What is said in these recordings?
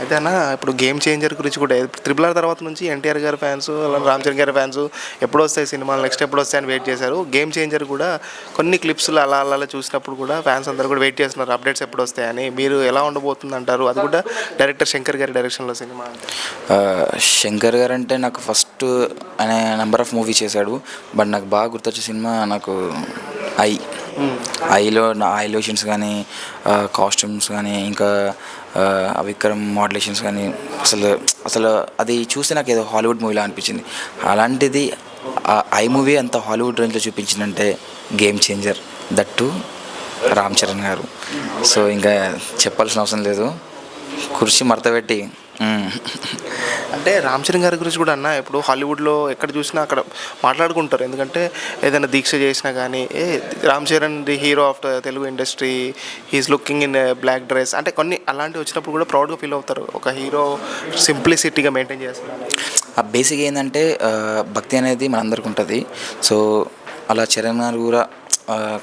అయితే అన్న ఇప్పుడు గేమ్ చేంజర్ గురించి కూడా త్రిబుల్ ఆర్ తర్వాత నుంచి ఎన్టీఆర్ గారి ఫ్యాన్స్ అలాగే రామ్ చరణ్ గారి ఫ్యాన్స్ ఎప్పుడు వస్తాయి సినిమాలు నెక్స్ట్ ఎప్పుడు వస్తాయని వెయిట్ చేశారు. గేమ్ చేంజర్ కూడా కొన్ని క్లిప్స్లో అలా అలా చూసినప్పుడు కూడా ఫ్యాన్స్ అందరూ కూడా వెయిట్ చేస్తున్నారు అప్డేట్స్ ఎప్పుడు వస్తాయని. మీరు ఎలా ఉండబోతుంది అంటారు? అది కూడా డైరెక్టర్ శంకర్ గారి డైరెక్షన్లో సినిమా అంటే. శంకర్ గారు అంటే నాకు ఫస్ట్ ఆయన నెంబర్ ఆఫ్ మూవీ చేశాడు. బట్ నాకు బాగా గుర్తొచ్చే సినిమా నాకు ఐలో నా ఐలోషన్స్ కానీ కాస్ట్యూమ్స్ కానీ ఇంకా విక్రమ్ మోడలేషన్స్ కానీ అసలు అసలు అది చూస్తే నాకు ఏదో హాలీవుడ్ మూవీలా అనిపించింది. అలాంటిది ఐ మూవీ అంత హాలీవుడ్ రేంజ్లో చూపించిందంటే game changer, that Ram Charan గారు. సో ఇంకా చెప్పాల్సిన అవసరం లేదు, కుర్చీ మడతపెట్టి. అంటే రామ్ చరణ్ గారి గురించి కూడా అన్న ఇప్పుడు హాలీవుడ్లో ఎక్కడ చూసినా అక్కడ మాట్లాడుకుంటారు. ఎందుకంటే ఏదైనా దీక్ష చేసినా కానీ Ram Charan the hero of Telugu industry, he's looking in black dress అంటే కొన్ని అలాంటివి వచ్చినప్పుడు కూడా ప్రౌడ్గా ఫీల్ అవుతారు. ఒక హీరో సింప్లిసిటీగా మెయింటైన్ చేస్తున్నారు. ఆ బేసిక్ ఏంటంటే భక్తి అనేది మనందరికి ఉంటుంది. సో అలా చరణ్ గారు కూడా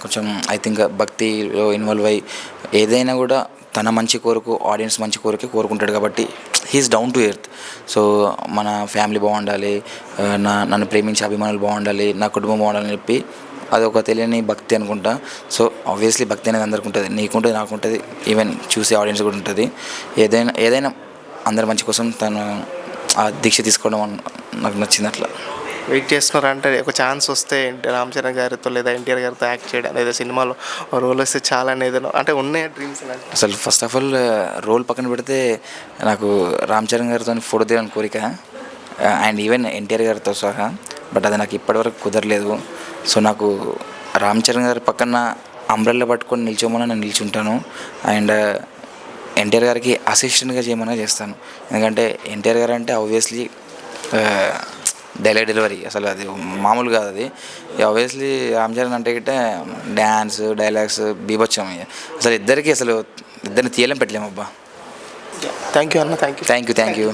కొంచెం ఐ థింక్ భక్తిలో ఇన్వాల్వ్ అయ్యి ఏదైనా కూడా తన మంచి కోరుకు ఆడియన్స్ మంచి కోరికే కోరుకుంటాడు కాబట్టి he's down to earth. So మన ఫ్యామిలీ బాగుండాలి, నన్ను ప్రేమించే అభిమానులు బాగుండాలి, నా కుటుంబం బాగుండాలని చెప్పి అదొక తెలియని భక్తి అనుకుంటా. సో ఆబ్వియస్లీ భక్తి అనేది అందరికి ఉంటుంది, నీకుంటుంది, నాకుంటుంది, ఈవెన్ చూసే ఆడియన్స్ కూడా ఉంటుంది. ఏదైనా అందరి మంచి కోసం తను ఆ దీక్ష తీసుకోవడం నాకు నచ్చింది. అట్లా వెయిట్ చేస్తున్నారు అంటే ఒక ఛాన్స్ వస్తే రామ్ చరణ్ గారితో లేదా ఎన్టీఆర్ గారితో యాక్ట్ చేయడం లేదా సినిమాలో రోల్ వస్తే చాలా అనేది అంటే ఉన్నాయి డ్రీమ్స్. అసలు ఫస్ట్ ఆఫ్ ఆల్ రోల్ పక్కన పెడితే నాకు రామ్ చరణ్ గారితో ఫోటో దిగాలని కోరిక, అండ్ ఈవెన్ ఎన్టీఆర్ గారితో సహా. బట్ అది నాకు ఇప్పటివరకు కుదరలేదు. సో నాకు రామ్ చరణ్ గారి పక్కన అంబ్రెల్లా పట్టుకొని నిల్చోమని నేను నిల్చుంటాను. అండ్ ఎన్టీఆర్ గారికి అసిస్టెంట్గా చేయమని చేస్తాను. ఎందుకంటే ఎన్టీఆర్ గారు అంటే ఆబ్వియస్లీ డెలివరీ అసలు అది మామూలు కాదు. అది ఆబ్వియస్లీ రామ్ చరణ్ అంటే గిట్ట డ్యాన్స్ డైలాగ్స్ బీభత్సం. అసలు ఇద్దరిని తీయలేం పెట్టలేము అబ్బా. థ్యాంక్ యూ అన్న. Thank you.